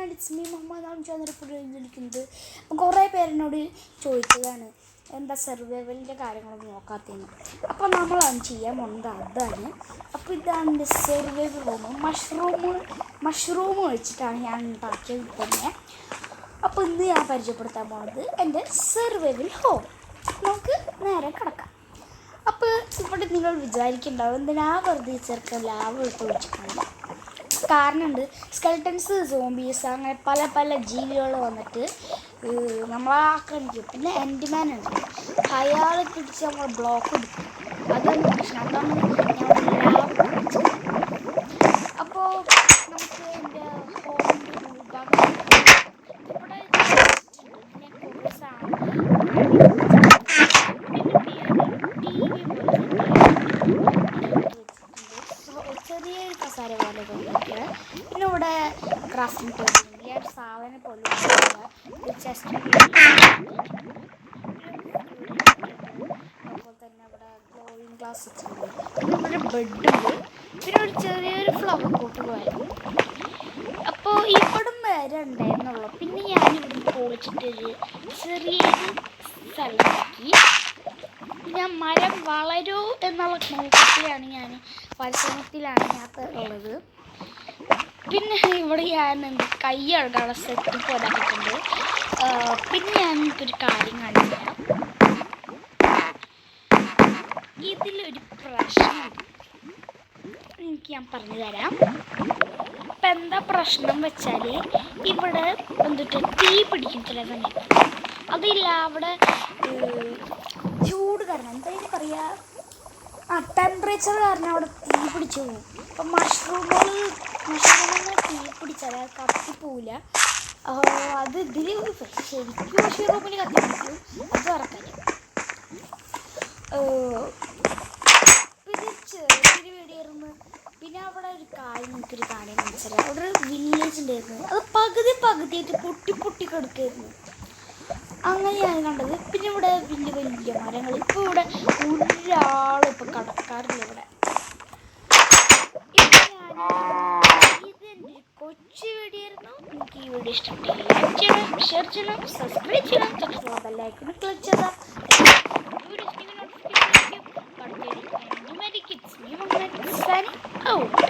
Muhammad, it's me Muhammad ആണ് ചന്ദ്രപുരിക്കുന്നത്. അപ്പം കുറേ പേരെന്നോട് ചോദിച്ചതാണ് എന്താ സർവൈവലിൻ്റെ കാര്യങ്ങളൊന്നും നോക്കാത്തതെന്ന്. അപ്പോൾ നമ്മളത് ചെയ്യാൻ പോകുന്നത് അതാണ്. അപ്പോൾ ഇതാണ് എൻ്റെ സർവൈവൽ റൂം. മഷ്റൂം വെച്ചിട്ടാണ് ഞാൻ ഉണ്ടാക്കിയത് തന്നെ. അപ്പോൾ ഇന്ന് ഞാൻ പരിചയപ്പെടുത്താൻ പോകുന്നത് എൻ്റെ സർവൈവൽ ഹോം. നമുക്ക് നേരെ കിടക്കാം. അപ്പോൾ ഇവിടെ നിങ്ങൾ വിചാരിക്കുന്നുണ്ടാവും എന്തിനാ വെറുതെ ചെറുക്ക ലാവ് എടുത്ത് വെച്ചിട്ടുണ്ട്. കാരണമുണ്ട്. സ്കെൽട്ടൻസ്, സോംബീസ് അങ്ങനെ പല പല ജീവികൾ വന്നിട്ട് നമ്മളെ ആക്രമിക്കും. പിന്നെ എൻഡ്മാൻ ഉണ്ട്, അയാളെ പിടിച്ച് നമ്മൾ ബ്ലോക്ക് എടുക്കും. അതാണ് പ്രശ്നം. അതാണ് ഞാൻ ലാവ് പിടിച്ചത്. അപ്പോൾ നമുക്ക് എൻ്റെ ഹോമിൻ്റെ ഉൾഭാഗം ഇവിടെ പിന്നെ കുറേ സാധനം ചെറിയൊരു കസാര പോലെ തോന്നിയൊക്കെയാണ്. പിന്നെ ഇവിടെ ക്രാഫ്റ്റിംഗ് ടേബിൾ, ഞാൻ സാധനം പോലെ ചെസ്റ്റ്, അതുപോലെ തന്നെ ഇവിടെ ഗ്ലോയിങ് ഗ്ലാസ് വെച്ചിട്ടുണ്ട്. പിന്നെ ഇവിടെ ബെഡുണ്ട്. പിന്നെ ഒരു ചെറിയൊരു ഫ്ലവർ പോട്ട് പോയായിരുന്നു. അപ്പോൾ ഇവിടം വരെ ഉണ്ടായിരുന്നുള്ളൂ. പിന്നെ ഞാനിവിടെ പൊളിച്ചിട്ടൊരു ചെറിയൊരു സ്ഥലമാക്കി. ഞാൻ മരം വളരൂ എന്നുള്ള നോക്കത്തിലാണ്, പരിശ്രമത്തിലാണ് ഞാൻ ഉള്ളത്. പിന്നെ ഇവിടെ ഞാൻ കൈ കഴുകാനുള്ള സെറ്റ് പോലാക്കിയിട്ടുണ്ട്. പിന്നെ ഞാൻ എനിക്കൊരു കാര്യം കാണിച്ചു തരാം. ഇതിലൊരു പ്രശ്നമുണ്ട്, ഞാൻ പറഞ്ഞു തരാം. ഇപ്പം എന്താ പ്രശ്നം വെച്ചാൽ ഇവിടെ തീ പിടിക്കും ചില സമയത്ത്. അതില്ല, അവിടെ ചൂട് കാരണം എന്തായാലും പറയുക, ടെമ്പറേച്ചർ കാരണം അവിടെ തീ പിടിച്ചു പോകും. അപ്പം മഷ്റൂമിന് തീ പിടിച്ചാൽ അത് കത്തിപ്പോവില്ല. അത് ഇതിൽ ശരിക്കും മഷ്റൂമിൽ കത്തിപ്പിടിക്കും. അത് ഇറക്കാനും ഇത് ചെറിയൊരു വീടിയായിരുന്നു. പിന്നെ അവിടെ ഒരു കാര്യം എനിക്കൊരു കാര്യം മനസ്സിലായി. അവിടെ ഒരു വില്ലേജ് ഉണ്ടായിരുന്നു. അത് പകുതിയായിട്ട് പൊട്ടി കിടക്കായിരുന്നു. അങ്ങനെയാണ് കണ്ടത്. പിന്നെ ഇവിടെ വലിയ വലിയ മരങ്ങൾ. ഇപ്പോൾ ഇവിടെ ഒരാളും ഇപ്പം കടക്കാറില്ല ഇവിടെ. ഇതെൻ്റെ കൊച്ചു വീഡിയോ ആയിരുന്നു. എനിക്ക് ഈ വീഡിയോ ഇഷ്ടപ്പെട്ടെങ്കിൽ ലൈക്ക് ചെയ്യണം, ഷെയർ ചെയ്യണം, സബ്സ്ക്രൈബ് ചെയ്യണം, തൊട്ടുള്ള ബെല്ലൈക്കൺ ക്ലിക്ക് ചെയ്താൽ വീഡിയോസ് നോട്ടിഫിക്കേഷൻ ലഭിക്കും. അടുത്ത വീഡിയോ.